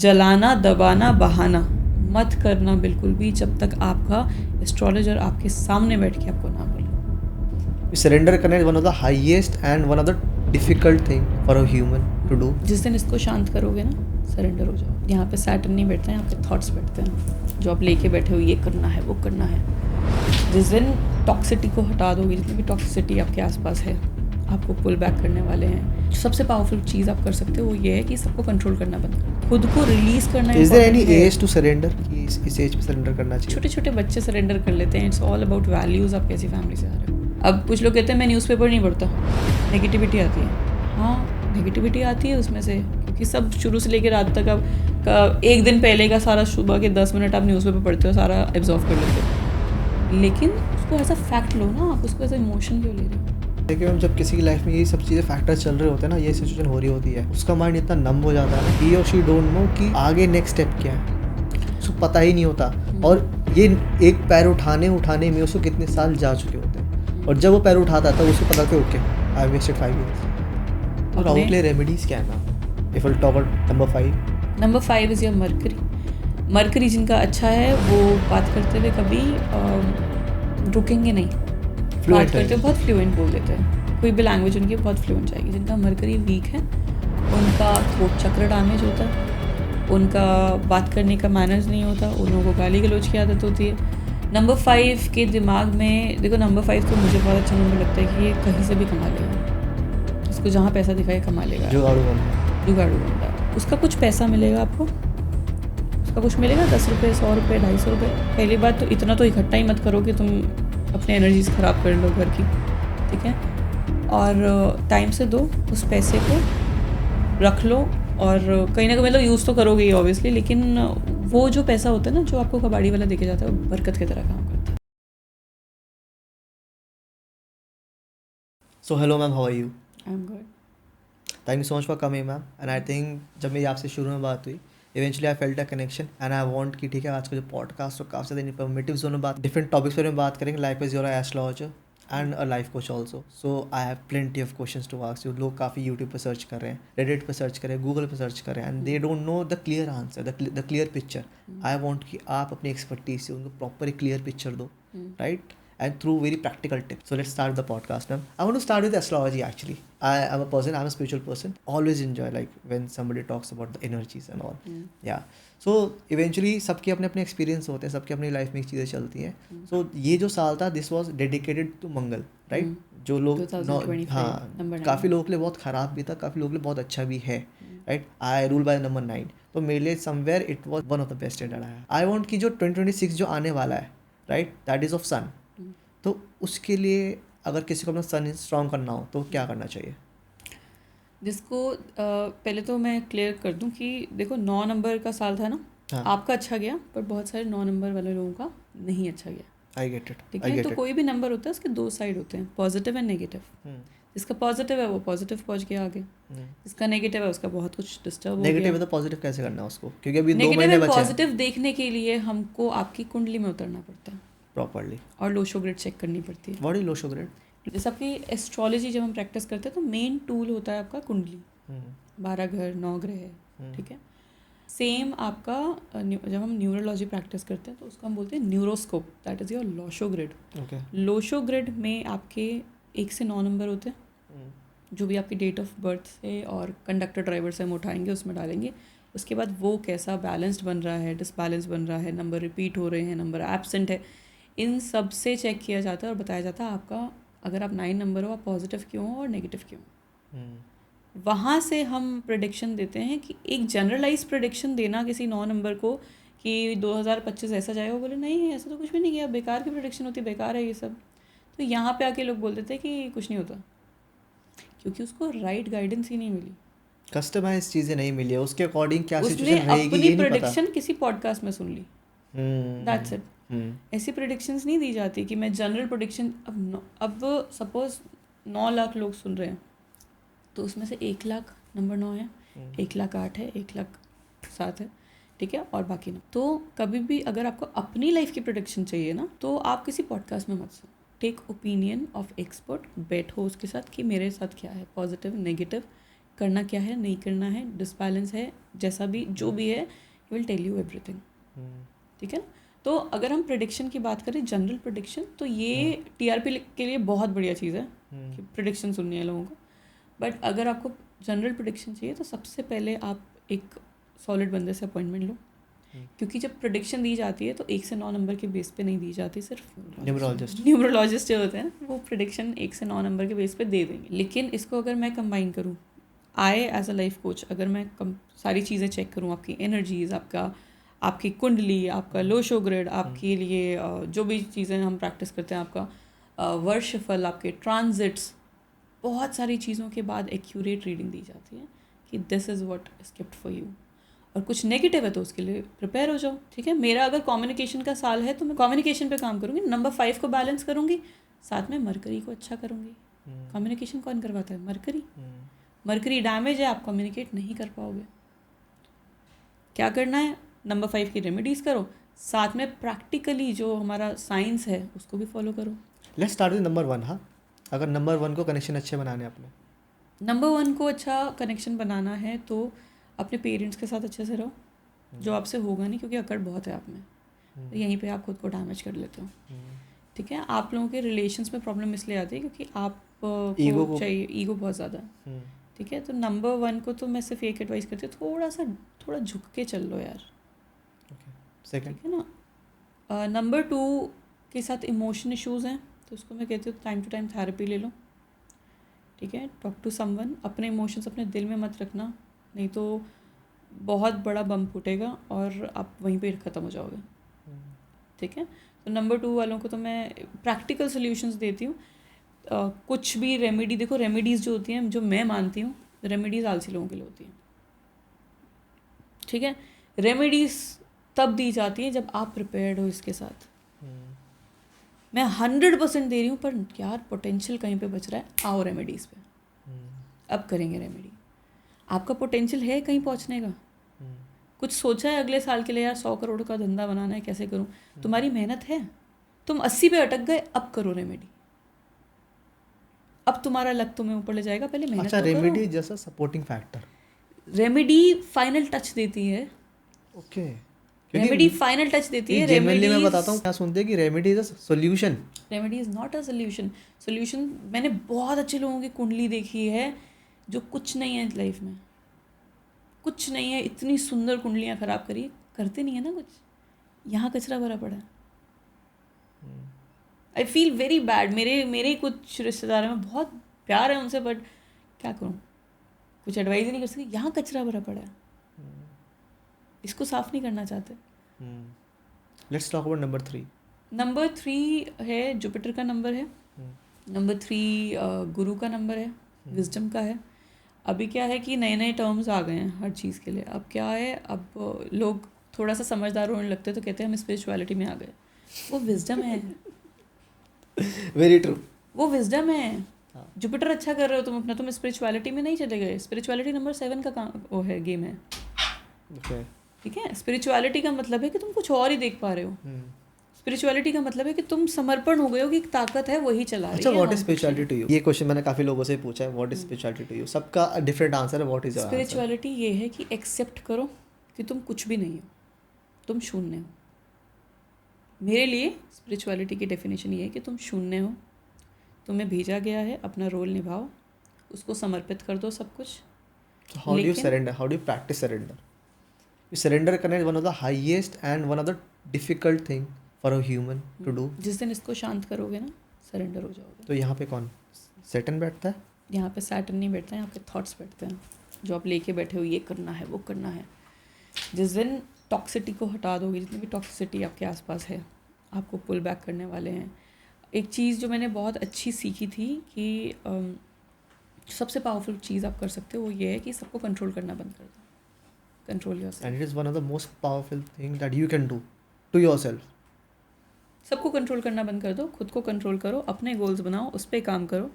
जलाना, दबाना, बहाना मत करना बिल्कुल भी, जब तक आपका एस्ट्रोलॉजर आपके सामने बैठ के आपको ना बोले। सरेंडर करना is one of the highest and one of the difficult thing for a human to do. जिस दिन इसको शांत करोगे ना, सरेंडर हो जाओ। यहाँ पे सैटर्न नहीं बैठते हैं, यहाँ पे थॉट्स बैठते हैं जो आप लेके बैठे हो, ये करना है, वो करना है। जिस दिन टॉक्सिटी को हटा दोगे, जितनी भी टॉक्सिसिटी आपके आसपास है, आपको पुल बैक करने वाले हैं। सबसे पावरफुल चीज़ आप कर सकते हो वो ये है कि सबको कंट्रोल करना बंद करो, खुद को रिलीज करना। Is there any age to surrender कि इस एज पे सरेंडर करना चाहिए? छोटे छोटे बच्चे सरेंडर कर लेते हैं। इट्स ऑल अबाउट वैल्यूज़, आप कैसी फैमिली से आ रहे हो। अब कुछ लोग कहते हैं मैं न्यूज़पेपर नहीं पढ़ता, नेगेटिविटी आती है। हाँ, नेगेटिविटी आती है उसमें से, क्योंकि सब शुरू से लेकर रात तक आप एक दिन पहले का सारा सुबह के 10 मिनट आप न्यूज़पेपर पढ़ते हो, सारा एब्जॉर्व कर लेते हो। लेकिन उसको ऐसा फैक्ट लो ना, आप उसको ऐसा इमोशन क्यों ले रहे हो? देखिए मैम, जब किसी की लाइफ में ये सब चीज़ें फैक्टर चल रहे होते हैं ना, ये सिचुएशन हो रही होती है, उसका माइंड इतना नम हो जाता है, ही और शी डोंट नो कि आगे नेक्स्ट स्टेप क्या है, उसको पता ही नहीं होता। और ये एक पैर उठाने में उसको कितने साल जा चुके होते हैं, और जब वो पैर उठाता है तब उसको पता कि ओके आई वेस्टेड 5 years। और आउटले रेमेडीज क्या है ना, if will talk about number 5 is your mercury. Mercury जिनका अच्छा है वो बात करते हुए कभी रुकेंगे नहीं, बात करते बहुत फ्लुएंट बोल देते हैं, कोई भी लैंग्वेज उनकी बहुत फ्लुएंट जाएगी। जिनका मरकरी वीक है उनका थ्रोट चक्र डैमेज होता है, उनका बात करने का मैनर्स नहीं होता, उन लोगों को गाली गलौज की आदत होती है। नंबर 5 के दिमाग में देखो, नंबर 5 तो मुझे बहुत अच्छा नंबर लगता है कि ये कहीं से भी कमा लेगा, उसको जहाँ पैसा दिखाए कमा लेगा। जुगाड़ू बंदा, उसका कुछ पैसा मिलेगा आपको, उसका कुछ मिलेगा, 10 रुपये, 100 रुपये, 250 रुपये। पहली बात तो इतना तो इकट्ठा ही मत करो कि तुम अपने एनर्जीज ख़राब कर लो घर की, ठीक है। और टाइम से दो, उस पैसे को रख लो, और कहीं ना कहीं मतलब यूज़ तो करोगे ही ऑब्वियसली, लेकिन वो जो पैसा होता है ना, जो आपको कबाड़ी वाला देके जाता है, वो बरकत की तरह काम करता है। So hello ma'am, how are you? I am good, thank you so much for coming ma'am. And I think जब मेरी आपसे शुरू में बात हुई, eventually I felt a connection and I want कि ठीक है, आज का जो पॉडकास्ट तो काफ़ी ज़्यादा इन्फॉर्मेटिव जोन में बात, डिफरेंट टॉपिक्स पर बात करेंगे। Life is your astrologer and a life coach also, so I have plenty of questions to ask you. लोग काफ़ी यूट्यूब पर सर्च कर रहे हैं, रेडिट पर सर्च कर रहे हैं, गूगल पर सर्च कर रहे हैं, and they don't know the clear answer, the clear picture. I want कि आप अपनी एक्सपर्टीज से उनको प्रॉपर एक क्लियर पिक्चर दो, right? And through very practical tips. So let's start the podcast, ma'am. I want to start with astrology actually. I'm a spiritual person. Always enjoy like when somebody talks about the energies and all. Yeah. So eventually सबके अपने अपने experience होते हैं, सबके अपनी life में एक चीज़ें चलती हैं. So ये जो साल था, this was dedicated to Mangal, right? जो लोग 2025, हाँ, काफ़ी लोगों के लिए बहुत ख़राब भी था, काफ़ी लोगों के लिए बहुत अच्छा भी है, right? I rule by number 9, तो मेरे लिए somewhere it was one of the best and I want कि जो 2026 जो आने वाला है, राइट, दैट इज़ ऑफ सन। तो उसके लिए अगर किसी को अपना सन स्ट्रॉन्ग करना हो तो क्या करना चाहिए? जिसको पहले तो मैं क्लियर कर दूं कि देखो 9 नंबर का साल था ना, हाँ। आपका अच्छा गया, पर बहुत सारे 9 नंबर वाले लोगों का नहीं अच्छा गया। आई गेट इट, ठीक है। तो कोई भी नंबर होता है उसके 2 साइड होते हैं, पॉजिटिव एंड नेगेटिव। जिसका पॉजिटिव है वो पॉजिटिव पहुंच गया आगे, जिसका नेगेटिव है उसका बहुत कुछ डिस्टर्ब हो गया। नेगेटिव है तो पॉजिटिव कैसे करना है उसको, क्योंकि अभी 2 नेगेटिव महीने एंड बचे हैं पॉजिटिव देखने के लिए हमको आपकी कुंडली में उतरना पड़ता है प्रॉपर्ली, और लोशो ग्रिड चेक करनी पड़ती है। What is Lo Shu grid? जैसे आपकी एस्ट्रोलॉजी जब हम प्रैक्टिस करते हैं तो मेन टूल होता है आपका कुंडली, 12 घर 9 ग्रह, ठीक है। सेम आपका जब हम न्यूरोलॉजी प्रैक्टिस करते हैं तो उसको हम बोलते हैं neuroscope, that is your Lo Shu grid. Lo Shu grid में आपके 1 से 9 नंबर होते हैं, जो भी आपकी डेट ऑफ बर्थ से और कंडक्टर ड्राइवर से हम उठाएंगे उसमें डालेंगे। उसके बाद वो कैसा बैलेंस्ड बन रहा है, डिसबैलेंस बन रहा है, नंबर रिपीट हो रहे हैं, नंबर एब्सेंट है, इन सब से चेक किया जाता है और बताया जाता है आपका, अगर आप 9 नंबर हो आप पॉजिटिव क्यों हो और नेगेटिव क्यों हो। वहाँ से हम प्रेडिक्शन देते हैं कि एक जनरलाइज प्रेडिक्शन देना किसी 9 नंबर को कि 2025 ऐसा जाएगा, बोले नहीं ऐसा तो कुछ भी नहीं किया, बेकार की प्रेडिक्शन होती है, बेकार है ये सब। तो यहाँ पे आके लोग बोल देते हैं कि कुछ नहीं होता, क्योंकि उसको राइट गाइडेंस ही नहीं मिली, कस्टमाइज चीज़ें नहीं मिली है, उसके अकॉर्डिंग क्या उसने सिचुएशन रहेगी अपनी ये नहीं पता। प्रेडिक्शन किसी पॉडकास्ट में सुन ली, दैट्स इट। ऐसी प्रेडिक्शंस नहीं दी जाती कि मैं जनरल प्रेडिक्शन, अब सपोज 9 लाख लोग सुन रहे हैं तो उसमें से 1 लाख नंबर 9 है, 1 लाख 8 है, 1 लाख 7 है, ठीक है, और बाकी ना। तो कभी भी अगर आपको अपनी लाइफ की प्रेडिक्शन चाहिए ना, तो आप किसी पॉडकास्ट में मत सुनो, टेक ओपिनियन ऑफ एक्सपर्ट, बैठो उसके साथ कि मेरे साथ क्या है, पॉजिटिव नेगेटिव, करना क्या है, नहीं करना है, डिसबैलेंस है, जैसा भी जो भी है, he will tell you everything. ठीक है ना? तो अगर हम प्रिडिक्शन की बात करें, जनरल प्रिडिक्शन, तो ये टीआरपी के लिए बहुत बढ़िया चीज़ है कि प्रिडिक्शन सुननी है लोगों को। बट अगर आपको जनरल प्रिडिक्शन चाहिए तो सबसे पहले आप एक सॉलिड बंदे से अपॉइंटमेंट लो, क्योंकि जब प्रिडिक्शन दी जाती है तो 1 से 9 नंबर के बेस पे नहीं दी जाती, सिर्फ न्यूमरोलॉजिस्ट जो होते हैं वो प्रिडिक्शन 1 से 9 नंबर के बेस पे दे देंगे। लेकिन इसको अगर मैं कंबाइन करूँ, एज अ लाइफ कोच, अगर मैं सारी चीज़ें चेक करूँ, आपकी एनर्जीज, आपकी कुंडली, आपका लोशो ग्रिड, आपके लिए जो भी चीज़ें हम प्रैक्टिस करते हैं, आपका वर्षफल, आपके ट्रांजिट्स, बहुत सारी चीज़ों के बाद एक्यूरेट रीडिंग दी जाती है कि this is what is gift for you. और कुछ नेगेटिव है तो उसके लिए प्रिपेयर हो जाओ। ठीक है, मेरा अगर कम्युनिकेशन का साल है तो मैं कम्युनिकेशन पे काम करूँगी, नंबर 5 को बैलेंस करूँगी, साथ में मरकरी को अच्छा करूँगी। कम्युनिकेशन कौन करवाता है? मरकरी। मरकरी डैमेज है, आप कम्युनिकेट नहीं कर पाओगे। क्या करना है? नंबर 5 की रेमेडीज़ करो, साथ में प्रैक्टिकली जो हमारा साइंस है उसको भी फॉलो करो। Let's start with number 1। हाँ, अगर नंबर 1 को कनेक्शन अच्छे बनाने अपने, नंबर 1 को अच्छा कनेक्शन बनाना है तो अपने पेरेंट्स के साथ अच्छे से रहो, जो आपसे होगा नहीं, क्योंकि अकड़ बहुत है आप में, तो यहीं पे आप खुद को डैमेज कर लेते हो। ठीक है, आप लोगों के रिलेशंस में प्रॉब्लम इसलिए आती है क्योंकि आप को चाहिए, ईगो बहुत ज़्यादा है। ठीक है, तो नंबर 1 को तो मैं सिर्फ एक एडवाइस करती हूँ, थोड़ा झुक के चल लो यार। सेकंड, ठीक है ना। नंबर 2 के साथ इमोशन इश्यूज़ हैं तो उसको मैं कहती हूँ टाइम टू टाइम थेरेपी ले लो। ठीक है, टॉक टू समवन। अपने इमोशंस अपने दिल में मत रखना, नहीं तो बहुत बड़ा बम फूटेगा और आप वहीं पे ख़त्म हो जाओगे। ठीक है, तो नंबर 2 वालों को तो मैं प्रैक्टिकल सॉल्यूशंस देती हूँ। कुछ भी रेमेडी, देखो रेमेडीज़ जो होती हैं, जो मैं मानती हूँ, रेमेडीज़ आलसी लोगों के लिए होती हैं। ठीक है, रेमेडीज़ तब दी जाती हैं जब आप प्रिपेयर्ड हो इसके साथ। मैं 100% दे रही हूँ, पर यार पोटेंशियल कहीं पे बच रहा है, आओ रेमेडीज़ पे, अब करेंगे रेमेडी। आपका पोटेंशियल है कहीं पहुँचने का, कुछ सोचा है अगले साल के लिए, यार 100 करोड़ का धंधा बनाना है, कैसे करूँ? तुम्हारी मेहनत है, तुम 80 पे अटक गए, अब करो रेमेडी, अब तुम्हारा लक तुम्हें ऊपर ले जाएगा, पहले मेहनत अच्छा, तो करो। रेमेडी जैसा supporting factor, remedy final touch देती है। ओके, रेमेडी फाइनल टच देती है। जनरली मैं बताता हूँ क्या सुनते हैं कि remedy is a solution. Remedy is not a solution. Solution, मैंने बहुत अच्छे लोगों की कुंडली देखी है जो कुछ नहीं है लाइफ में, कुछ नहीं है, इतनी सुंदर कुंडलियाँ ख़राब करी, करते नहीं है ना कुछ, यहाँ कचरा भरा पड़ा है। I feel very bad. मेरे कुछ रिश्तेदार हैं, बहुत प्यार है उनसे, बट क्या करूँ, कुछ एडवाइस ही नहीं कर सकती, यहाँ कचरा भरा पड़ा है, इसको साफ़ नहीं करना चाहते। Let's talk about number 3। Number 3 है, जुपिटर का नंबर है। नंबर 3 गुरु का नंबर है, विजडम का है। अभी क्या है कि नए नए टर्म्स आ गए हैं हर चीज़ के लिए। अब क्या है, अब लोग थोड़ा सा समझदार होने लगते हैं तो कहते हैं हम स्पिरिचुअलिटी में आ गए। वो विजडम है। वेरी ट्रू, वो विजडम है। जुपिटर अच्छा कर रहे हो तुम अपना, तुम स्पिरिचुअलिटी में नहीं चले गए। स्पिरिचुअलिटी नंबर 7 का काम वो है, गेम है। ठीक है, स्पिरिचुअलिटी का मतलब है कि तुम कुछ और ही देख पा रहे हो। स्पिरिचुअलिटी का मतलब है कि तुम समर्पण हो गए हो कि एक ताकत है वही चला रही है। अच्छा, what is spirituality to you? ये क्वेश्चन मैंने काफी लोगों से पूछा है, what is spirituality to you? सबका डिफरेंट आंसर है। What is your answer? Spirituality ये है कि एक्सेप्ट करो कि तुम कुछ भी नहीं हो, तुम शून्य हो। मेरे लिए स्पिरिचुअलिटी की डेफिनेशन ये है कि तुम शून्य हो, तुम्हें भेजा गया है, अपना रोल निभाओ, उसको समर्पित कर दो सब कुछ। How do you surrender? How do you practise surrender? Surrender करना is one of the highest and one of the difficult thing for a human to do. जिस दिन इसको शांत करोगे ना, सरेंडर हो जाओगे। तो यहाँ पे कौन सैटर्न बैठता है? यहाँ पे सैटर्न नहीं बैठता है, यहाँ पे थॉट्स बैठते हैं जो आप लेके बैठे हो, ये करना है, वो करना है। जिस दिन टॉक्सिटी को हटा दोगे, जितनी भी टॉक्सिटी आपके आसपास है, आपको पुल बैक करने वाले हैं। एक चीज़ जो मैंने बहुत अच्छी सीखी थी कि सबसे पावरफुल चीज़ आप कर सकते हो वो ये है कि सबको कंट्रोल करना बंद कर दो। Control yourself. And it is one of the most powerful thing that you can do to yourself. सबको कंट्रोल करना बंद कर दो, खुद को कंट्रोल करो, अपने गोल्स बनाओ, उस पर काम करो।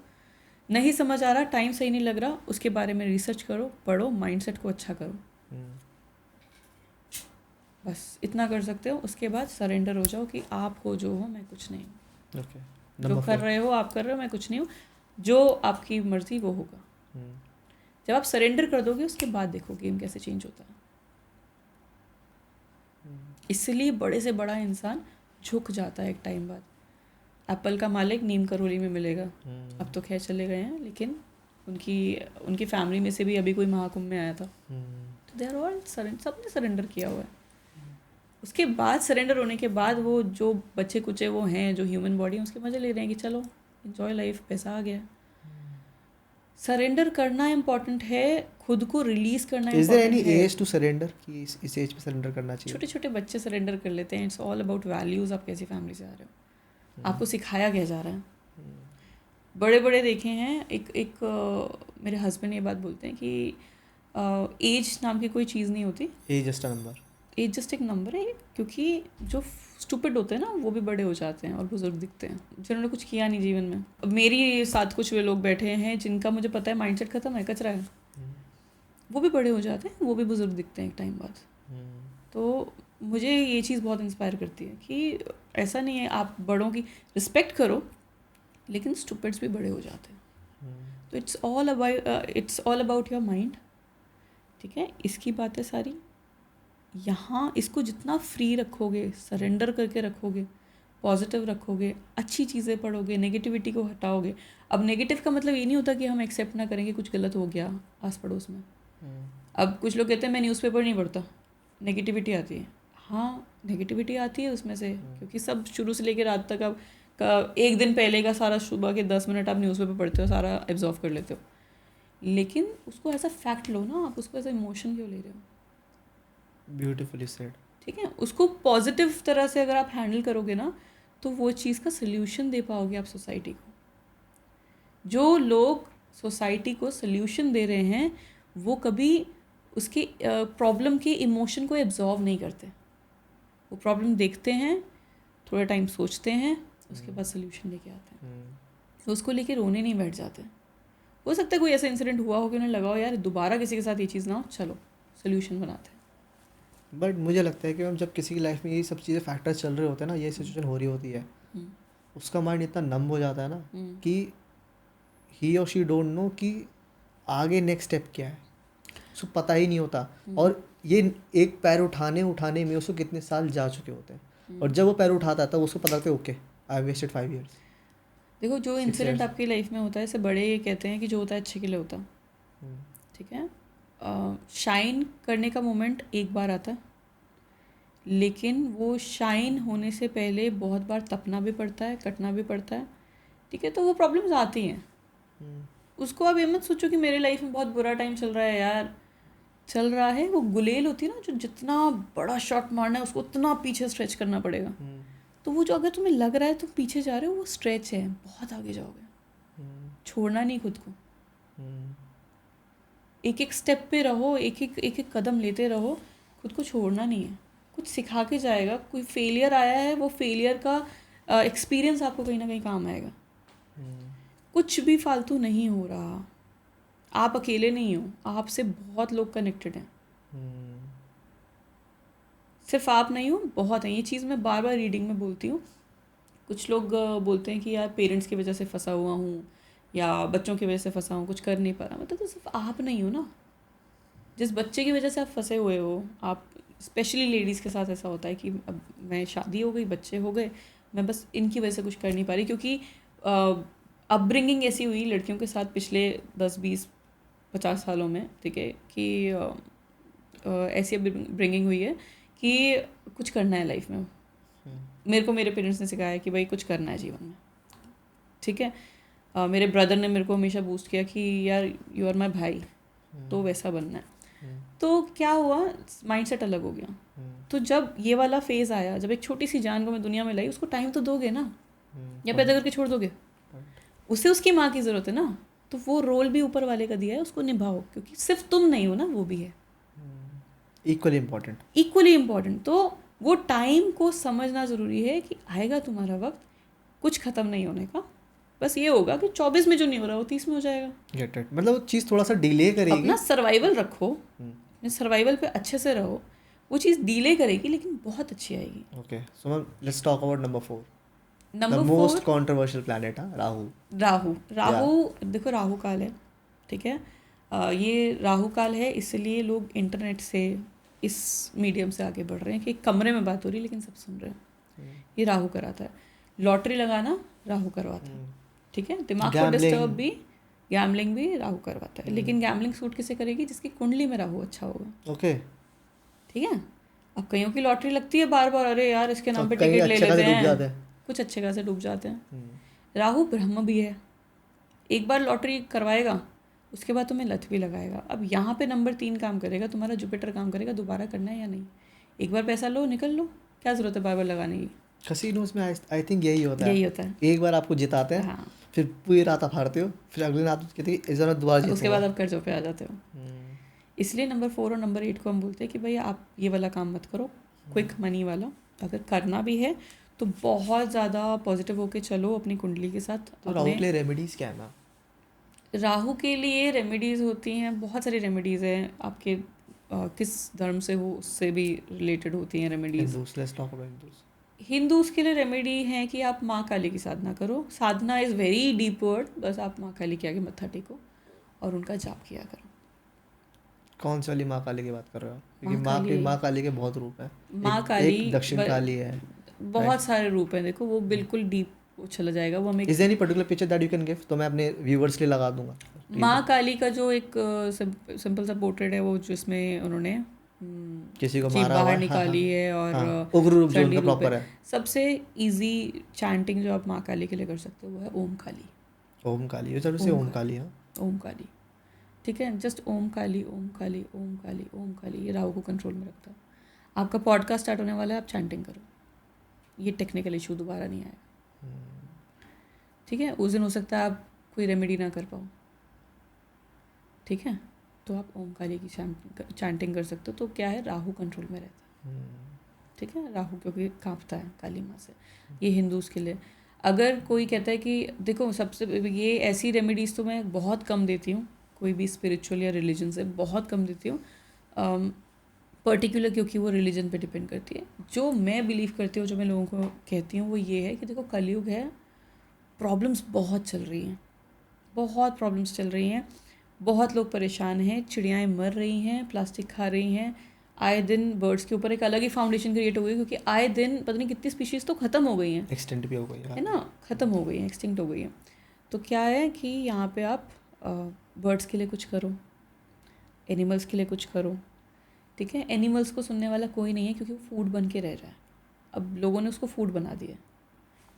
नहीं समझ आ रहा, टाइम सही नहीं लग रहा, उसके बारे में रिसर्च करो, पढ़ो, माइंडसेट को अच्छा करो। बस इतना कर सकते हो। उसके बाद सरेंडर हो जाओ कि आप हो जो हो, मैं कुछ नहीं हूँ। जो कर रहे हो आप कर रहे हो, मैं कुछ नहीं हूँ, जो आपकी मर्ज़ी वो होगा। जब आप सरेंडर कर दोगे उसके बाद देखो गेम कैसे चेंज होता है। इसलिए बड़े से बड़ा इंसान झुक जाता है एक टाइम बाद। एप्पल का मालिक नीम करोली में मिलेगा, अब तो खैर चले गए हैं, लेकिन उनकी फैमिली में से भी अभी कोई महाकुंभ में आया था, तो दे आर ऑल सबने सरेंडर किया हुआ है। उसके बाद सरेंडर होने के बाद वो जो बच्चे कुचे वो हैं, जो ह्यूमन बॉडी है, उसके मज़े ले रहे हैं कि चलो इन्जॉय लाइफ, पैसा आ गया। सरेंडर करना इम्पॉर्टेंट है, खुद को रिलीज करना इज देयर एनी इम्पॉर्टेंट है। एज टू सरेंडर कि इस एज पे सरेंडर करना चाहिए? छोटे छोटे बच्चे सरेंडर कर लेते हैं। इट्स ऑल अबाउट वैल्यूज़, आप कैसी फैमिली से आ रहे हो, आपको सिखाया क्या जा रहा है। बड़े बड़े देखे हैं, मेरे हस्बैंड ये बात बोलते हैं कि एज नाम की कोई चीज़ नहीं होती, age just a number. Age just एक नंबर है, क्योंकि जो स्टूपिड होते हैं ना वो भी बड़े हो जाते हैं और बुजुर्ग दिखते हैं, जिन्होंने कुछ किया नहीं जीवन में। अब मेरी साथ कुछ वे लोग बैठे हैं जिनका मुझे पता है माइंडसेट खत्म है, कचरा है, वो भी बड़े हो जाते हैं, वो भी बुजुर्ग दिखते हैं एक टाइम बाद। तो मुझे ये चीज़ बहुत इंस्पायर करती है कि ऐसा नहीं है, आप बड़ों की रिस्पेक्ट करो, लेकिन स्टूपिड्स भी बड़े हो जाते हैं। तो it's all about your mind, ठीक है। इसकी बातें सारी यहाँ, इसको जितना फ्री रखोगे, सरेंडर करके रखोगे, पॉजिटिव रखोगे, अच्छी चीज़ें पढ़ोगे, नेगेटिविटी को हटाओगे। अब नेगेटिव का मतलब ये नहीं होता कि हम एक्सेप्ट ना करेंगे कुछ गलत हो गया आस पड़ोस में। अब कुछ लोग कहते हैं मैं न्यूज़पेपर नहीं पढ़ता, नेगेटिविटी आती है। हाँ, नेगेटिविटी आती है उसमें से, क्योंकि सब शुरू से लेकर रात तक का एक दिन पहले का सारा, सुबह के 10 मिनट आप न्यूज़पेपर पढ़ते हो, सारा एब्जॉर्व कर लेते हो, लेकिन उसको ऐसा फैक्ट लो ना, आप उसको ऐसा इमोशन क्यों ले रहे हो? Beautifully said. ठीक है, उसको पॉजिटिव तरह से अगर आप हैंडल करोगे ना, तो वो चीज़ का सल्यूशन दे पाओगे आप सोसाइटी को। जो लोग सोसाइटी को सल्यूशन दे रहे हैं वो कभी उसके प्रॉब्लम के इमोशन को एब्जॉर्व नहीं करते। वो प्रॉब्लम देखते हैं, थोड़ा टाइम सोचते हैं, उसके बाद सल्यूशन लेके आते हैं। तो उसको लेके रोने नहीं बैठ जाते। हो सकता है कोई ऐसा इंसिडेंट हुआ हो कि उन्हें लगा हो यार दोबारा किसी के साथ ये चीज़ ना हो, चलो सल्यूशन बनाते हैं। बट मुझे लगता है कि मैम जब किसी की लाइफ में ये सब चीज़ें फैक्टर चल रहे होते हैं ना, ये सिचुएशन हो रही होती है, उसका माइंड इतना नम हो जाता है ना कि ही और शी डोंट नो कि आगे नेक्स्ट स्टेप क्या है, उसको पता ही नहीं होता। और ये एक पैर उठाने में उसको कितने साल जा चुके होते हैं, और जब वो पैर उठाता है तब उसको पता लगता है ओके आई वेस्टेड 5 years। देखो जो इंसिडेंट आपकी लाइफ में होता है, इसे बड़े ये कहते हैं कि जो होता है अच्छे के लिए होता, ठीक है। शाइन करने का मोमेंट एक बार आता है, लेकिन वो शाइन होने से पहले बहुत बार तपना भी पड़ता है, कटना भी पड़ता है, ठीक है। तो वो प्रॉब्लम्स आती हैं, उसको आप ये मत सोचो कि मेरे लाइफ में बहुत बुरा टाइम चल रहा है यार, चल रहा है। वो गुलेल होती है ना, जो जितना बड़ा शॉट मारना है उसको उतना पीछे स्ट्रेच करना पड़ेगा। तो वो जो अगर तुम्हें लग रहा है तुम पीछे जा रहे हो, वो स्ट्रेच है, बहुत आगे जाओगे। छोड़ना नहीं खुद को, एक एक स्टेप पे रहो, एक एक कदम लेते रहो, खुद को छोड़ना नहीं है। कुछ सिखा के जाएगा, कोई फेलियर आया है, वो फेलियर का एक्सपीरियंस आपको कहीं ना कहीं काम आएगा। कुछ भी फालतू नहीं हो रहा, आप अकेले नहीं हो, आपसे बहुत लोग कनेक्टेड हैं, सिर्फ आप नहीं हो, बहुत हैं। ये चीज़ मैं बार बार रीडिंग में बोलती हूँ। कुछ लोग बोलते हैं कि यार पेरेंट्स की वजह से फंसा हुआ हूँ या बच्चों की वजह से फंसा हूँ, कुछ कर नहीं पा रहा। मतलब तो सिर्फ आप नहीं हो ना, जिस बच्चे की वजह से आप फंसे हुए हो, आप स्पेशली लेडीज़ के साथ ऐसा होता है कि अब मैं शादी हो गई, बच्चे हो गए, मैं बस इनकी वजह से कुछ कर नहीं पा रही, क्योंकि अपब्रिंगिंग ऐसी हुई लड़कियों के साथ पिछले 10-20-50 सालों में, ठीक है, कि ऐसी अपब्रिंगिंग हुई है कि कुछ करना है लाइफ में। मेरे को मेरे पेरेंट्स ने सिखाया कि भाई कुछ करना है जीवन में, ठीक है। मेरे ब्रदर ने मेरे को हमेशा बूस्ट किया कि यार यू आर माई भाई, तो वैसा बनना है। तो क्या हुआ, माइंडसेट अलग हो गया। तो जब ये वाला फेज़ आया, जब एक छोटी सी जान को मैं दुनिया में लाई, उसको टाइम तो दोगे ना, या पैदा करके छोड़ दोगे? उसे उसकी माँ की ज़रूरत है ना, तो वो रोल भी ऊपर वाले का दिया है, उसको निभाओ, क्योंकि सिर्फ तुम नहीं हो ना, वो भी है इक्वली इम्पॉर्टेंट। तो वो टाइम को समझना ज़रूरी है कि आएगा तुम्हारा वक्त, कुछ ख़त्म नहीं होने का। बस ये होगा कि 24 में जो नहीं हो रहा वो 30 में हो जाएगा। गेट इट, मतलब वो चीज़ थोड़ा सा डिले करेगी। अपना सर्वाइवल रखो, अपने सर्वाइवल पे अच्छे से रहो, वो चीज़ डिले करेगी लेकिन बहुत अच्छी आएगी। Okay, so ma'am let's talk about number 4, number 4, most controversial planet, Rahu. Rahu. देखो राहु काल है, ठीक है। ये राहु काल है, इसलिए लोग इंटरनेट से इस मीडियम से आगे बढ़ रहे हैं कि कमरे में बात हो रही है लेकिन सब सुन रहे हैं। ये राहु कराता है। लॉटरी लगाना राहु करवाता है, ठीक है। दिमाग को डिस्टर्ब भी, गैम्बलिंग भी राहु करवाता है। लेकिन गैम्बलिंग सूट किसे करेगी? जिसकी कुंडली में राहु अच्छा होगा। ओके, ठीक है। अब कईयों की लॉटरी लगती है बार बार, अरे यार इसके नाम पे टिकट ले लेते हैं, कुछ अच्छे खासे डूब जाते हैं। राहु ब्रह्म भी है, एक बार लॉटरी करवाएगा उसके बाद तुम्हें लत भी लगाएगा। अब यहाँ पे नंबर 3 काम करेगा, तुम्हारा जुपिटर काम करेगा, दोबारा करना है या नहीं। एक बार पैसा लो, निकल लो, क्या जरूरत है बार बार लगाने की। कसिनोज में आई थिंक यही होता है। एक बार आपको जिताते हैं, हाँ, फिर पूरी रात आप हारते हो, फिर अगले रात कहते हैं इस बार दोबारा जीतूंगा, उसके बाद आप कर्जों पे आ जाते हो। इसलिए नंबर 4 और नंबर 8 को हम बोलते हैं कि भाई आप ये वाला काम मत करो, क्विक मनी वाला। अगर करना भी है तो बहुत ज़्यादा पॉजिटिव होके चलो अपनी कुंडली के साथ। तो राहु के लिए रेमेडीज क्या है मैम? राहु के लिए रेमेडीज़ होती हैं, बहुत सारी रेमेडीज़ हैं। आपके किस धर्म से हो उससे भी रिलेटेड होती हैं रेमेडीज़। हिंदूज़ के लिए रेमेडी है कि आप माँ काली की साधना करो। साधना इज़ वेरी डीप वर्ड, बस आप माँ काली के आगे मत्था टेको और उनका जाप किया करो। कौन सी वाली माँ काली की बात कर रहे हो? क्योंकि माँ काली के बहुत रूप है। माँ काली, एक दक्षिण काली है, बहुत सारे रूप हैं। देखो वो बिल्कुल डीप चला जाएगा वो हमें। Is there any particular picture that you can give? तो मैं अपने व्यूअर्स के लिए लगा दूंगा। माँ काली का जो एक सिंपल सा पोर्ट्रेट है, वो जिसमें उन्होंने किसी को मारा बाहर निकाली है और उग्र रूप जो उनका प्रॉपर है। सबसे इजी चैंटिंग जो आप माँ काली के लिए कर सकते हो वो है ओम काली। ओम काली, ये सबसे ओम काली है। ओम काली, ठीक है। जस्ट ओम काली, ओम काली, ओम काली, ओम काली। ये राहु को कंट्रोल में रखता है। आपका पॉडकास्ट स्टार्ट होने वाला है, आप चैंटिंग करो, ये टेक्निकल इशू दोबारा नहीं आएगा, ठीक है। उस दिन हो सकता है आप कोई रेमेडी ना कर पाओ, ठीक है, तो आप ओम काली की चैंटिंग कर सकते हो। तो क्या है, राहु कंट्रोल में रहता है, ठीक है। राहु क्योंकि कांपता है काली माँ से। ये हिंदूज़ के लिए। अगर कोई कहता है कि देखो सबसे ये ऐसी रेमेडीज़ तो मैं बहुत कम देती हूँ, कोई भी स्पिरिचुअल या रिलीजन से बहुत कम देती हूँ पर्टिकुलर, क्योंकि वो रिलीजन पे डिपेंड करती है। जो मैं बिलीव करती हूँ, जो मैं लोगों को कहती हूँ, वो ये है कि देखो कलयुग है, प्रॉब्लम्स बहुत चल रही हैं, बहुत प्रॉब्लम्स चल रही हैं, बहुत लोग परेशान हैं, चिड़ियाएँ मर रही हैं, प्लास्टिक खा रही हैं, आए दिन बर्ड्स के ऊपर एक अलग ही फाउंडेशन क्रिएट हो गई, क्योंकि आए दिन पता नहीं कितनी स्पीशीज़ तो ख़त्म हो गई हैं, एक्सटेंट भी हो गई है ना, ख़त्म हो गई हैं, एक्सटिंक्ट हो गई हैं। तो क्या है कि यहाँ पे आप बर्ड्स के लिए कुछ करो, एनिमल्स के लिए कुछ करो, ठीक है। एनिमल्स को सुनने वाला कोई नहीं है क्योंकि वो फूड बन के रह रहा है। अब लोगों ने उसको फूड बना दिया,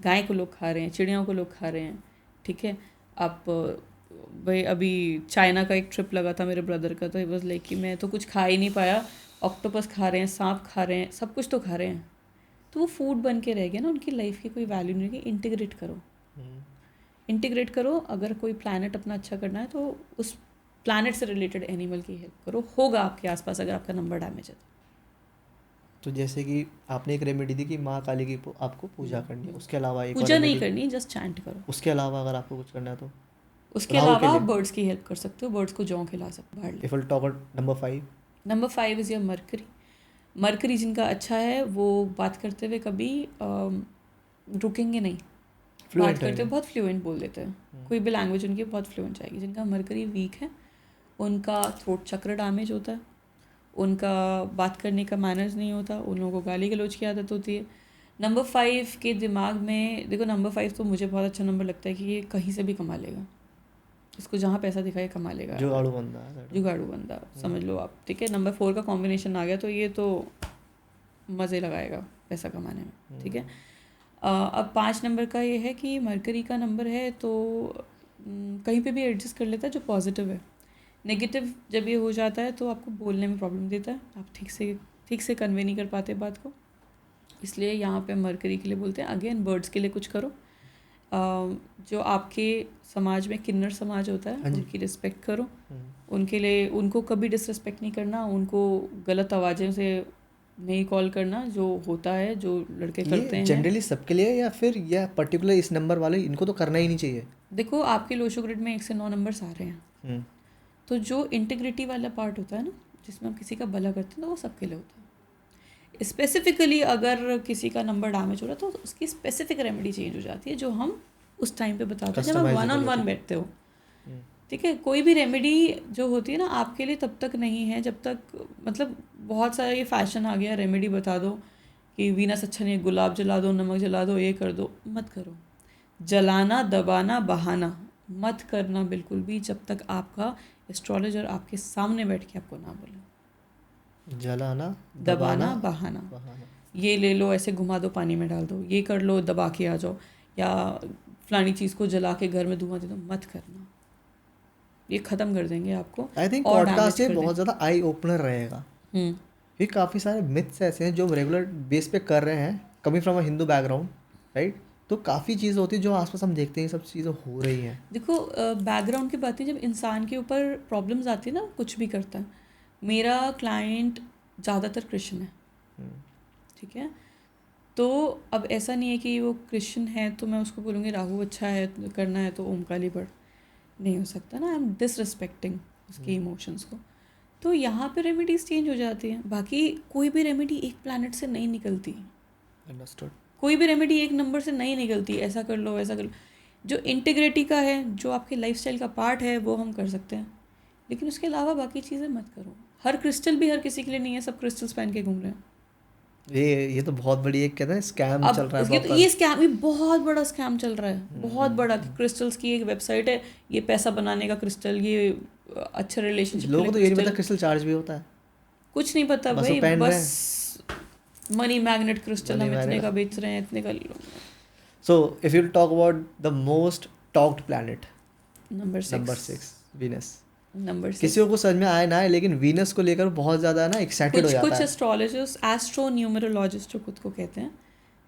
गाय को लोग खा रहे हैं, चिड़ियों को लोग खा रहे हैं, ठीक है। आप भाई अभी चाइना का एक ट्रिप लगा था मेरे ब्रदर का, तो ये बस लाइक कि मैं तो कुछ खा ही नहीं पाया, ऑक्टोपस खा रहे हैं, सांप खा रहे हैं, सब कुछ तो खा रहे हैं, तो वो फूड बन के रह गया ना, उनकी लाइफ की कोई वैल्यू नहीं रही। इंटीग्रेट करो, इंटीग्रेट करो। अगर कोई प्लैनेट अपना अच्छा करना है तो उस प्लैनेट से रिलेटेड एनिमल की हेल्प करो, होगा आपके आसपास अगर आपका नंबर डैमेज है तो। जैसे कि आपने एक रेमेडी दी कि माँ काली की आपको पूजा करनी है, उसके अलावा एक पूजा नहीं करनी, जस्ट चैंट करो। उसके अलावा अगर आपको कुछ करना है तो उसके अलावा आप बर्ड्स की हेल्प कर सकते हो, बर्ड्स को जौ खिला सकते हो। If will talk about number 5 is your mercury. Mercury जिनका अच्छा है वो बात करते हुए कभी रुकेंगे नहीं, बात करते हुए बहुत फ्लुएंट बोल देते हैं, कोई भी लैंग्वेज उनकी बहुत फ्लुएंट जाएगी। जिनका मरकरी वीक है उनका थ्रोट चक्र डैमेज होता है, उनका बात करने का मैनर्स नहीं होता, उन लोगों को गाली गलौज की आदत होती है। नंबर 5 के दिमाग में देखो, नंबर 5 तो मुझे बहुत अच्छा नंबर लगता है कि ये कहीं से भी कमा लेगा, इसको जहाँ पैसा दिखाए कमा लेगा, जुगाड़ू बंदा समझ लो आप, ठीक है। नंबर 4 का कॉम्बिनेशन आ गया तो ये तो मज़े लगाएगा पैसा कमाने में, ठीक है। अब 5 नंबर का ये है कि मरकरी का नंबर है तो कहीं पे भी एडजस्ट कर लेता है जो पॉजिटिव है। नेगेटिव जब ये हो जाता है तो आपको बोलने में प्रॉब्लम देता है, आप ठीक से कन्वे नहीं कर पाते बात को, इसलिए यहाँ पे मरकरी के लिए बोलते हैं। अगेन बर्ड्स के लिए कुछ करो, जो आपके समाज में किन्नर समाज होता है उनकी रिस्पेक्ट करो, उनके लिए उनको कभी डिसरिस्पेक्ट नहीं करना, उनको गलत आवाज़ों से नहीं कॉल करना, जो होता है जो लड़के करते हैं। जनरली सबके लिए या फिर या पर्टिकुलर इस नंबर वाले इनको तो करना ही नहीं चाहिए? देखो आपके लोशो ग्रिड में 1 से 9 नंबर्स आ रहे हैं, तो जो इंटीग्रिटी वाला पार्ट होता है ना, जिसमें हम किसी का भला करते हैं, तो वो सबके लिए होता है। स्पेसिफिकली अगर किसी का नंबर डैमेज हो रहा है तो उसकी स्पेसिफिक रेमेडी चेंज हो जाती है, जो हम उस टाइम पे बताते हैं जब हम 1-on-1 बैठते हो, ठीक है। कोई भी रेमेडी जो होती है ना आपके लिए तब तक नहीं है जब तक, मतलब बहुत सारा ये फैशन आ गया, रेमेडी बता दो कि वीनस अच्छा नहीं है, गुलाब जला दो, नमक जला दो, ये कर दो। मत करो, जलाना, दबाना, बहाना मत करना बिल्कुल भी, जब तक आपका एस्ट्रोलॉजर आपके सामने बैठ के आपको ना बोले। जलाना, दबाना, बहाना, बहाना। ये ले लो, ऐसे घुमा दो, पानी में डाल दो, ये कर लो, दबा के आ जाओ, या फलानी चीज़ को जला के घर में धुआं दे दो, मत करना। ये ख़त्म कर देंगे आपको। आई थिंक और पॉडकास्ट damage ये कर बहुत ज़्यादा आई ओपनर रहेगा। हम्म, ये काफ़ी सारे मिथ्स ऐसे हैं जो रेगुलर बेस पे कर रहे हैं, coming from a Hindu background, right? तो काफ़ी चीज़ होती है जो आसपास हम देखते हैं, ये सब चीज़ें हो रही हैं। देखो बैकग्राउंड की बात है, जब इंसान के ऊपर प्रॉब्लम्स आती है ना, कुछ भी करता है। मेरा क्लाइंट ज़्यादातर क्रिश्चियन है, ठीक है। तो अब ऐसा नहीं है कि वो क्रिश्चियन है तो मैं उसको बोलूँगी राहु अच्छा है, करना है तो ओम काली पढ़, नहीं हो सकता ना। आई एम डिसरिस्पेक्टिंग उसके इमोशंस को। तो यहाँ पे रेमेडीज चेंज हो जाती हैं। बाकी कोई भी रेमेडी एक प्लैनेट से नहीं निकलती, अंडरस्टूड। कोई भी रेमेडी एक नंबर से नहीं निकलती, ऐसा कर लो वैसा कर लो। जो इंटीग्रिटी का है, जो आपके लाइफस्टाइल का पार्ट है, वो हम कर सकते हैं, लेकिन उसके अलावा बाकी चीज़ें मत करो। हर क्रिस्टल भी हर किसी के लिए नहीं है, सब क्रिस्टल्स पहन के घूम रहे हैं। ये तो बहुत बड़ी एक कहते हैं स्कैम चल रहा है अब प्रॉपर। ये स्कैम, ये बहुत बड़ा स्कैम चल रहा है, बहुत बड़ा। क्रिस्टल्स की एक वेबसाइट है, ये पैसा बनाने का क्रिस्टल, ये अच्छा रिलेशनशिप के लोगों लिए को तो ये नहीं पता crystal। क्रिस्टल चार्ज भी होता है, कुछ नहीं पता बस वो भाई, पहन रहे हैं। बस मनी मैग्नेट क्रिस्टल Money हम इतने magnet। का बेच रहे हैं, इतने का ले लो। So if you talk about the most talked planet, number number 6, 6 Venus. Number 6। किसी को समझ में आए ना आए, लेकिन वीनस को लेकर बहुत ज़्यादा ना एक्साइटेड हो कुछ जाता कुछ है। एस्ट्रोलॉजर्स, एस्ट्रो न्यूमरोलॉजिस्ट जो खुद को कहते हैं,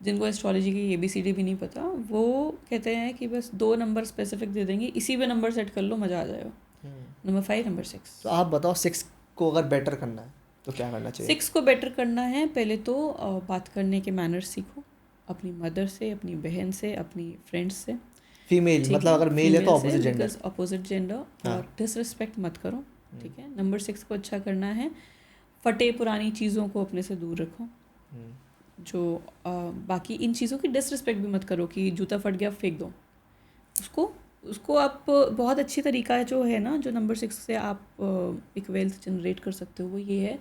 जिनको एस्ट्रोलॉजी की ABCD भी नहीं पता, वो कहते हैं कि बस 2 नंबर स्पेसिफिक दे देंगे, इसी पे नंबर सेट कर लो, मज़ा आ जाएगा। Number 5, number 6। तो आप बताओ 6 को अगर बेटर करना है तो क्या करना चाहिए? 6 को बेटर करना है, पहले तो बात करने के मैनर्स सीखो, अपनी मदर से, अपनी बहन से, अपनी फ्रेंड्स से। फीमेल मतलब अगर मेल है तो ऑपोजिट जेंडर। अपोजिट जेंडर, हाँ। और डिसरिस्पेक्ट मत करो, ठीक है। नंबर 6 को अच्छा करना है, फटे पुरानी चीज़ों को अपने से दूर रखो। जो बाकी इन चीज़ों की डिसरिस्पेक्ट भी मत करो कि जूता फट गया फेंक दो उसको। उसको आप बहुत अच्छी तरीका जो है ना, जो नंबर 6 से आप एक वेल्थ जनरेट कर सकते हो, वो ये है,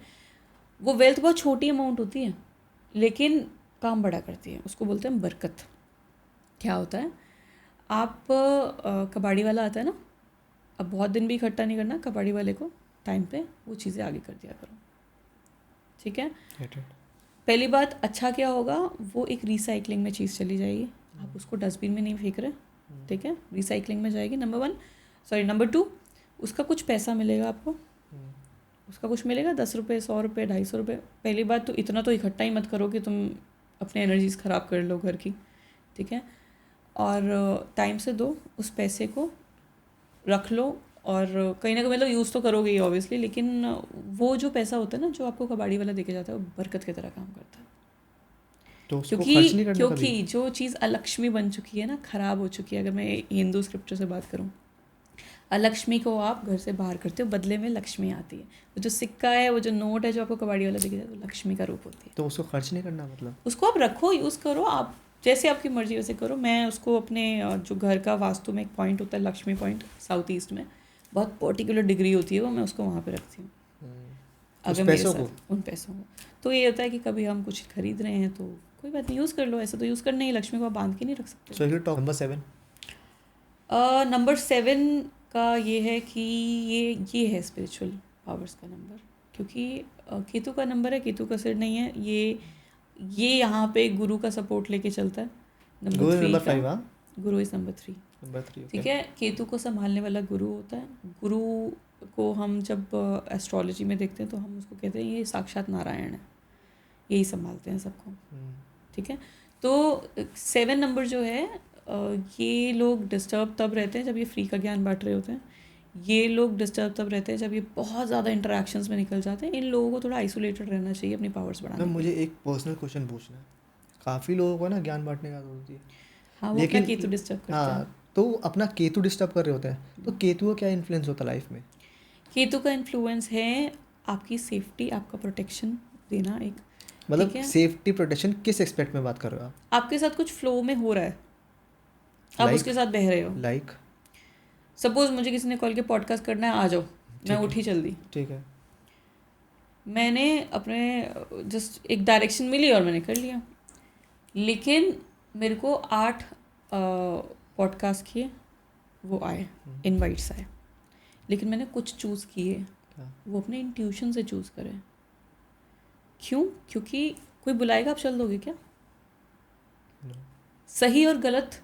वो वेल्थ बहुत छोटी अमाउंट होती है लेकिन काम बड़ा करती है, उसको बोलते हैं बरकत। क्या होता है, आप कबाड़ी वाला आता है ना, अब बहुत दिन भी इकट्ठा नहीं करना, कबाड़ी वाले को टाइम पे वो चीज़ें आगे कर दिया करो, ठीक है। पहली बात, अच्छा क्या होगा, वो एक रिसाइकलिंग में चीज़ चली जाएगी, आप उसको डस्टबिन में नहीं फेंक रहे, ठीक है, रिसाइकलिंग में जाएगी। नंबर 2, उसका कुछ पैसा मिलेगा आपको, उसका कुछ मिलेगा, 10 रुपये, 100 रुपये, 250 रुपये। पहली बात तो इतना तो इकट्ठा ही मत करो कि तुम अपने एनर्जीज ख़राब कर लो घर की, ठीक है। और टाइम से दो, उस पैसे को रख लो, और कहीं ना कहीं मतलब यूज़ तो करोगे ही ऑब्वियसली, लेकिन वो जो पैसा होता है ना, जो आपको कबाड़ी वाला देके जाता है, वो बरकत की तरह काम करता है। तो उसको खर्च नहीं करना क्योंकि कभी। जो चीज़ अलक्ष्मी बन चुकी है ना, ख़राब हो चुकी है, अगर मैं हिंदू स्क्रिप्चर से बात करूँ, अलक्ष्मी को आप घर से बाहर करते हो, बदले में लक्ष्मी आती है। वो जो सिक्का है, वो जो नोट है जो आपको कबाड़ी वाला दिखे जाता है, वो लक्ष्मी का रूप होती है। तो उसको खर्च नहीं करना मतलब? उसको आप रखो, यूज़ करो, आप जैसे आपकी मर्जी वैसे करो। मैं उसको अपने जो घर का वास्तु में एक पॉइंट होता है, लक्ष्मी पॉइंट, साउथ ईस्ट में बहुत पर्टिकुलर डिग्री होती है वो, मैं उसको वहाँ पे रखती हूँ। अगर मेरे साथ उन पैसों को, तो ये होता है कि कभी हम कुछ खरीद रहे हैं तो कोई बात नहीं, यूज़ कर लो, ऐसा तो यूज़ करना ही, लक्ष्मी को आप बांध के नहीं रख सकते। So talk number 7। नंबर 7 का ये है कि ये है स्पिरिचुअल पावर्स का नंबर, क्योंकि केतु का नंबर है, केतु का सिर नहीं है, ये यहाँ पे गुरु का सपोर्ट लेके चलता है। नंबर 3 गुरु इज नंबर 3, ठीक है। केतु को संभालने वाला गुरु होता है। गुरु को हम जब एस्ट्रोलॉजी में देखते हैं तो हम उसको कहते हैं ये साक्षात नारायण है, यही संभालते हैं सबको, ठीक है। तो 7 नंबर जो है, ये लोग डिस्टर्ब तब रहते हैं जब ये फ्री का ज्ञान बांट रहे होते हैं। ये लोग डिस्टर्ब तब रहते हैं जब ये बहुत ज़्यादा इंटरेक्शंस में निकल जाते हैं। इन लोगों को थोड़ा आइसोलेटेड रहना चाहिए अपनी पावर्स बढ़ाने। मुझे एक पर्सनल क्वेश्चन पूछना है, काफ़ी लोगों को ना ज्ञान बांटने की आदत होती है, हाँ, वो अपना केतु डिस्टर्ब करते हैं। हाँ, तो अपना केतु डिस्टर्ब कर रहे होते हैं, तो केतु का क्या इन्फ्लुएंस होता है लाइफ में? केतु का इन्फ्लुएंस है आपकी सेफ्टी, आपका प्रोटेक्शन देना, एक मतलब सेफ्टी प्रोटेक्शन किस एक्सपेक्ट में बात कर रहे हो आप? आपके साथ कुछ फ्लो में हो रहा है, आप उसके साथ बह रहे हो, सपोज मुझे किसी ने कॉल के पॉडकास्ट करना है, आ जाओ, मैं उठी चल दी, ठीक है, मैंने अपने जस्ट एक डायरेक्शन मिली और मैंने कर लिया। लेकिन मेरे को 8 पॉडकास्ट किए, वो आए, इनवाइट्स आए, लेकिन मैंने कुछ चूज़ किए, वो अपने इंट्यूशन से चूज़ करें। क्यों? क्योंकि कोई बुलाएगा आप चल दोगे क्या? सही और गलत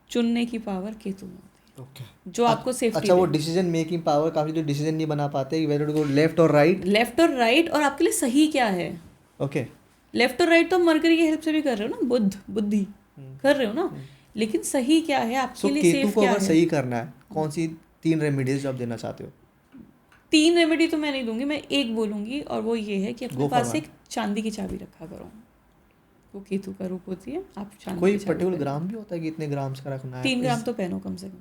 चुनने की पावर केतु में होती है, ओके, जो आपको सेफ्टी अच्छा, वो डिसीजन मेकिंग पावर, काफी जो डिसीजन नहीं बना पाते, वेदर टू गो लेफ्ट और राइट, और आपके लिए सही क्या है। ओके, लेफ्ट और राइट तो मरकरी की हेल्प से भी कर रहे हो ना, बुद्धि कर रहे हो ना, लेकिन सही क्या है आपके लिए, केतु सेफ को क्या अगर है। सही करना है, कौन सी 3 रेमेडीज जो आप देना चाहते हो? 3 रेमेडी तो मैं नहीं दूंगी, मैं एक बोलूंगी, और वो ये है कि अपने Go for पास one. एक चांदी की चाबी रखा करो। वो केतु का रूप होती है, आप चांदी कोई की चाबी पर्टिकुलर पहनो। ग्राम भी होता है कि इतने ग्राम्स का रखना है? 3 ग्राम तो पहनो कम से कम,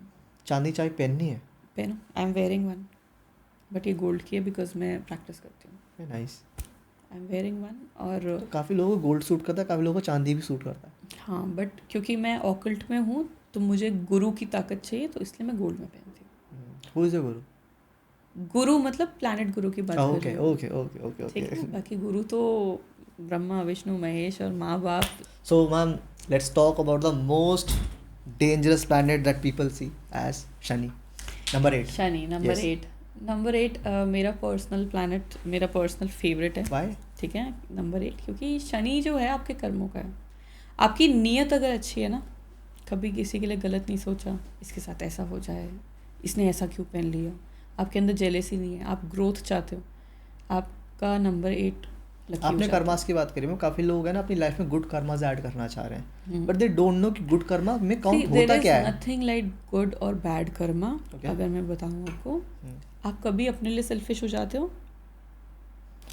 चांदी चाय पहननी है? पहनो। I am wearing one, but ये गोल्ड की है बिकॉज मैं प्रैक्टिस करती हूँ। Nice. I am wearing one. और तो काफ़ी लोगों को गोल्ड सूट करता है, काफ़ी लोगों को चांदी भी सूट करता है। हाँ, बट क्योंकि मैं ऑकल्ट में हूँ तो मुझे गुरु की ताकत चाहिए, तो इसलिए मैं गोल्ड में पहनती हूँ। हु इज अ गुरु? गुरु मतलब प्लैनेट गुरु की बात कर ओके रही हूँ। ओके ओके ओके ठीक है, ओके। बाकी गुरु तो ब्रह्मा विष्णु महेश और माँ बाप। So ma'am, let's talk about the most dangerous planet that people see as Shani, number 8। Shani number 8 मेरा पर्सनल प्लैनेट, मेरा पर्सनल फेवरेट है। Why? ठीक है, नंबर 8 क्योंकि शनि जो है आपके कर्मों का है। आपकी नीयत अगर अच्छी है ना, कभी किसी के लिए गलत नहीं सोचा, इसके साथ ऐसा हो जाए, इसने ऐसा क्यों पहन लिया, आपके अंदर जेलेसी नहीं है, आप ग्रोथ चाहते हो, आपका नंबर 8 लकी हो आपने जाता है। कर्मास की बात करी, में काफ़ी लोग हैं ना अपनी लाइफ में गुड कर्मास ऐड करना चाह रहे हैं, बट दे डोंट नो कि गुड कर्मा में काउंट होता क्या है। नथिंग लाइक गुड और बैड कर्मा। अगर मैं बताऊँ आपको, आप कभी अपने लिए सेल्फिश हो जाते हो,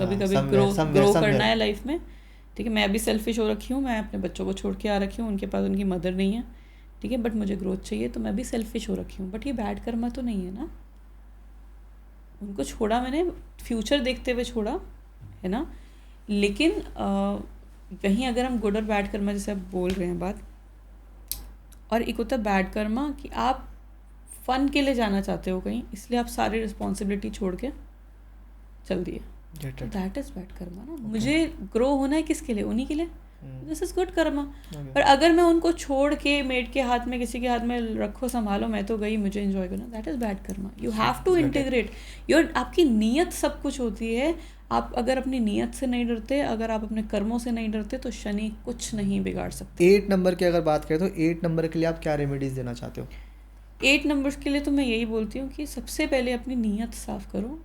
कभी ग्रो करना है लाइफ में, ठीक है। मैं भी सेल्फिश हो रखी हूँ, मैं अपने बच्चों को छोड़ के आ रखी हूँ, उनके पास उनकी मदर नहीं है, ठीक है, बट मुझे ग्रोथ चाहिए, तो मैं भी सेल्फिश हो रखी हूँ, बट ये बैड कर्मा तो नहीं है ना। उनको छोड़ा मैंने फ्यूचर देखते हुए छोड़ा है ना। लेकिन कहीं अगर हम गुड और बैड कर्मा जैसे आप बोल रहे हैं बात, और एक होता है बैड कर्मा कि आप फन के लिए जाना चाहते हो कहीं, इसलिए आप सारी रिस्पॉन्सिबिलिटी छोड़ के चल दिए, तो दैट इज़ बैड कर्मा ना। मुझे ग्रो होना है किसके लिए? उन्हीं के लिए, दिस इज़ गुड कर्मा। पर अगर मैं उनको छोड़ के मेड के हाथ में, किसी के हाथ में रखो, संभालो, मैं तो गई, मुझे एंजॉय करना, that is bad karma. You have to integrate your, आपकी नीयत सब कुछ होती है। आप अगर अपनी नीयत से नहीं डरते, अगर आप अपने कर्मों से नहीं डरते, तो शनि कुछ नहीं बिगाड़ सकते। 8 नंबर की अगर बात करें तो 8 नंबर के लिए आप क्या रेमेडीज देना चाहते हो? 8 नंबर्स के लिए तो मैं यही बोलती हूँ कि सबसे पहले अपनी नीयत साफ करो,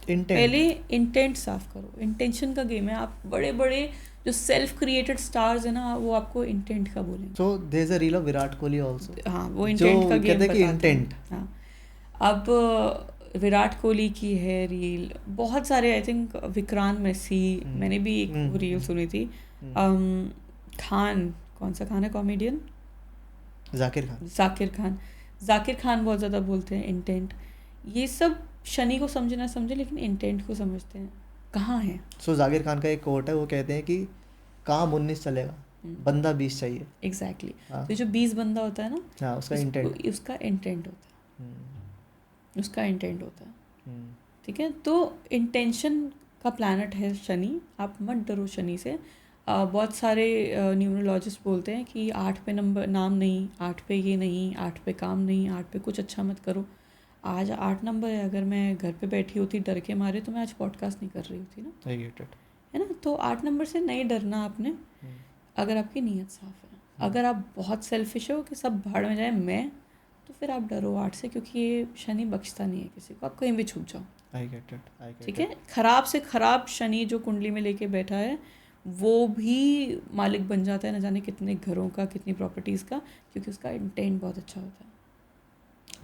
इंटेंट। पहले इंटेंट साफ करो। इंटेंशन का गेम है। आप बड़े बड़े जो सेल्फ क्रिएटेड स्टार्स है ना, वो आपको इंटेंट का बोलेंगे। So there is a reel of Virat Kohli also. हाँ, वो इंटेंट का गेम बताते हैं कि इंटेंट। हाँ, अब विराट कोहली की है रील, बहुत सारे, आई थिंक विक्रांत मैसी, मैंने भी एक वो रील सुनी थी। खान, कौन सा खान है कॉमेडियन? जाकिर खान बहुत ज़्यादा बोलते हैं इंटेंट। ये सब शनि को समझे ना समझे, लेकिन इंटेंट को समझते हैं कहाँ है। सो जाकिर खान का एक कोट है, वो कहते हैं कि काम 19 चलेगा, बंदा 20 चाहिए। एग्जैक्टली। तो जो 20 बंदा होता है ना, हाँ, उसका इंटेंट होता है। ठीक है, तो इंटेंशन का प्लैनेट है शनि। आप मत डरो शनि से। बहुत सारे न्यूरोलॉजिस्ट बोलते हैं कि 8 पे नंबर नाम नहीं, 8 पे ये नहीं, 8 पे काम नहीं, 8 पे कुछ अच्छा मत करो। आज 8 नंबर है, अगर मैं घर पे बैठी होती डर के मारे, तो मैं आज पॉडकास्ट नहीं कर रही होती ना। I get it. है ना। तो 8 नंबर से नहीं डरना आपने, अगर आपकी नीयत साफ है। अगर आप बहुत सेल्फिश हो कि सब भाड़ में जाए मैं, तो फिर आप डरो 8 से, क्योंकि ये शनि बख्शता नहीं है किसी को, आप कहीं भी छुप जाओ। I get it. ठीक है, खराब से खराब शनि जो कुंडली में लेके बैठा है, वो भी मालिक बन जाता है न जाने कितने घरों का, कितनी प्रॉपर्टीज़ का, क्योंकि उसका इंटेंट बहुत अच्छा होता है।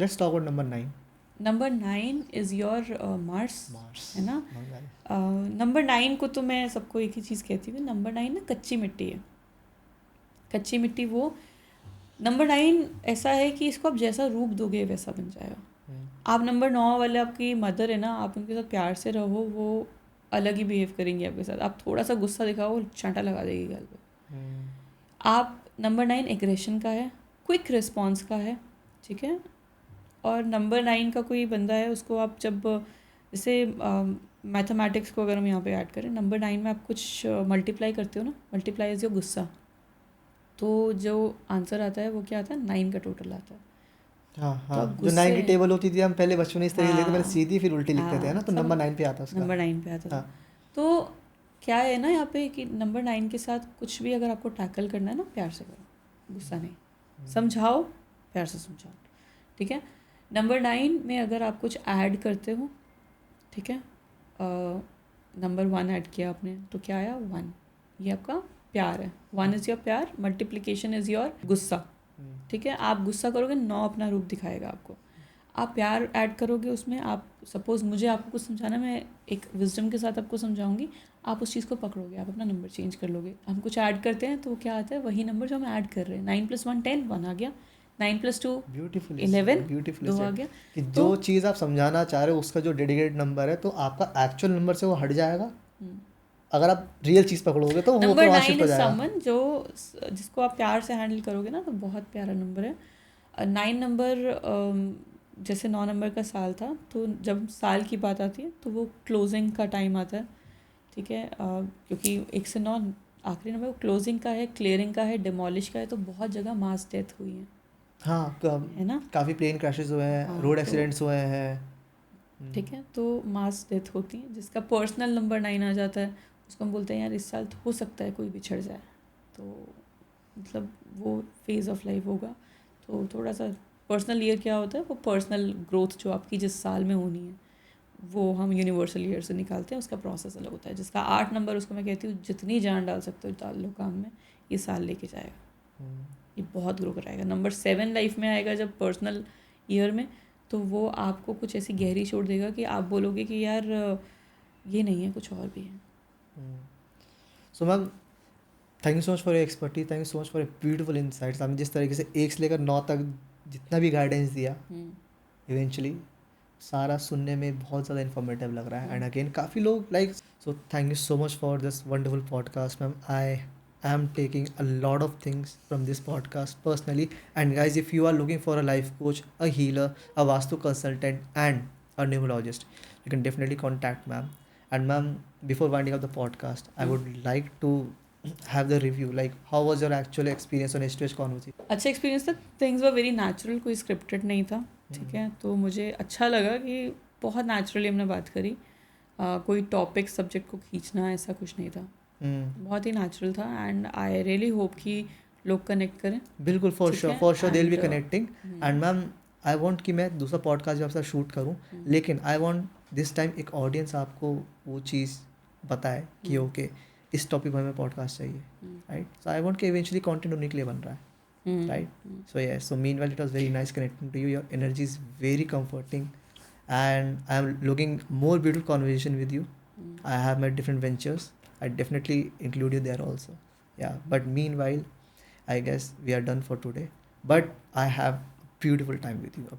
Let's talk about number 9. Number 9 is your Mars, है ना। नंबर 9 को तो मैं सबको एक ही चीज़ कहती हूँ, नंबर 9 ना कच्ची मिट्टी है। कच्ची मिट्टी वो नंबर 9 ऐसा है कि इसको आप जैसा रूप दोगे वैसा बन जाएगा। आप नंबर 9 वाले, आपकी मदर है ना, आप उनके साथ प्यार से रहो, वो अलग ही बिहेव करेंगे आपके साथ। आप थोड़ा सा गुस्सा दिखाओ, वो चांटा लगा देगी गाल पे। आप नंबर 9 एग्रेशन का है, क्विक रिस्पॉन्स का है, ठीक है। और नंबर 9 का कोई बंदा है, उसको आप जब जैसे मैथमेटिक्स को अगर हम यहाँ पे ऐड करें, नंबर 9 में आप कुछ मल्टीप्लाई करते हो ना, मल्टीप्लाई इज योर गुस्सा, तो जो आंसर आता है वो क्या आता है, 9 का टोटल आता है। हाँ तो हाँ, आप जो 9 की गुस्से, टेबल होती थी हम पहले बचपन में इस तरीके से लिखते, पहले हाँ सीधी फिर उल्टी लिखते थे, है ना, तो नंबर 9 पे आता उसका। नंबर 9 पे आता था। हाँ तो क्या है ना यहाँ पे कि नंबर 9 के साथ कुछ भी अगर आपको टैकल करना है ना, प्यार से करो, गुस्सा नहीं, समझाओ, प्यार से समझाओ, ठीक है। नंबर 9 में अगर आप कुछ ऐड करते हो, ठीक है, नंबर 1 ऐड किया आपने तो क्या आया, 1, ये आपका प्यार है। 1 इज़ योर प्यार, मल्टीप्लिकेशन इज़ योर गुस्सा, ठीक है। आप गुस्सा करोगे, 9 अपना रूप दिखाएगा आपको। आप प्यार ऐड करोगे उसमें, आप सपोज़ मुझे आपको कुछ समझाना, मैं एक विजडम के साथ आपको समझाऊंगी, आप उस चीज़ को पकड़ोगे, आप अपना नंबर चेंज कर लोगे। हम कुछ ऐड करते हैं तो क्या आता है, वही नंबर जो हम ऐड कर रहे हैं, 9 + 1 10, 1 आ गया, 9 + 2 ब्यूटीफुली 11, ब्यूटीफुली 2 आ सेड गया। कि तो जो चीज़ आप समझाना चाह रहे हो उसका जो डेडिकेटेड नंबर है, तो आपका एक्चुअल नंबर से वो हट जाएगा। अगर आप रियल चीज़ पकड़ोगे तो वो नंबर फिर वहाँ 9 शिफ्ट हो इज जाएगा। समवन जो जिसको आप प्यार से हैंडल करोगे ना, तो बहुत प्यारा नंबर है। 9 नंबर, जैसे 9 नंबर का साल था, तो जब साल की बात आती है तो वो क्लोजिंग का टाइम आता है, ठीक है, क्योंकि 1 से 9 आखिरी नंबर क्लोजिंग का है, क्लियरिंग का है, डिमोलिश का है, तो बहुत जगह मास डेथ हुई है हाँ, है ना। काफ़ी प्लेन क्रैशेस हुए हैं, हाँ रोड तो एक्सीडेंट्स हुए हैं। ठीक है, तो मास डेथ होती है, जिसका पर्सनल नंबर 9 आ जाता है, उसको हम बोलते हैं यार इस साल तो हो सकता है कोई बिछड़ जाए, तो मतलब वो फेज़ ऑफ लाइफ होगा। तो थोड़ा सा पर्सनल ईयर क्या होता है, वो पर्सनल ग्रोथ जो आपकी जिस साल में होनी है, वो हम यूनिवर्सल ईयर से निकालते हैं, उसका प्रोसेस अलग होता है। जिसका 8 नंबर, उसको मैं कहती हूँ जितनी जान डाल सकते हो डाल लो काम में, ये साल लेके जाएगा, ये बहुत ग्रो कराएगा। नंबर 7 लाइफ में आएगा जब पर्सनल ईयर में, तो वो आपको कुछ ऐसी गहरी छोड़ देगा कि आप बोलोगे कि यार ये नहीं है, कुछ और भी है। So ma'am, thank you so much for your expertise, thank you so much for beautiful insights. आपने जिस तरीके से 1 से लेकर 9 तक जितना भी गाइडेंस दिया, इवेंचुअली सारा सुनने में बहुत ज़्यादा इन्फॉर्मेटिव लग रहा है। एंड अगेन काफ़ी लोग like, so thank you so much for this wonderful podcast ma'am. I am taking a lot of things from this podcast personally. And guys, if you are looking for a life coach, a healer, a vastu consultant and a numerologist, you can definitely contact ma'am. And ma'am, before winding up the podcast, I would like to have the review, like how was your actual experience on H2H conversation? अच्छा experience था, things were very natural, कोई scripted नहीं था, ठीक है। तो मुझे अच्छा लगा कि बहुत नेचुरली हमने बात करी, कोई टॉपिक सब्जेक्ट को खींचना ऐसा कुछ नहीं था, बहुत ही नेचुरल था। एंड आई रियली होप कि लोग कनेक्ट करें। बिल्कुल, for sure they will be and, connecting. And ma'am, I want कि मैं दूसरा पॉडकास्ट भी आपके साथ शूट करूं, लेकिन आई वांट दिस टाइम एक ऑडियंस आपको वो चीज़ बताए कि ओके इस टॉपिक पर हमें पॉडकास्ट चाहिए, राइट। सो आई वांट कि इवेंचुअली कंटेंट उन्हीं के लिए बन रहा है, right. So yes, so meanwhile it was very nice connecting to you, your energy is very comforting, and I am looking more beautiful conversation with you. I have my different ventures. I definitely include you there also. Yeah, but meanwhile, I guess we are done for today. But I have beautiful time with you.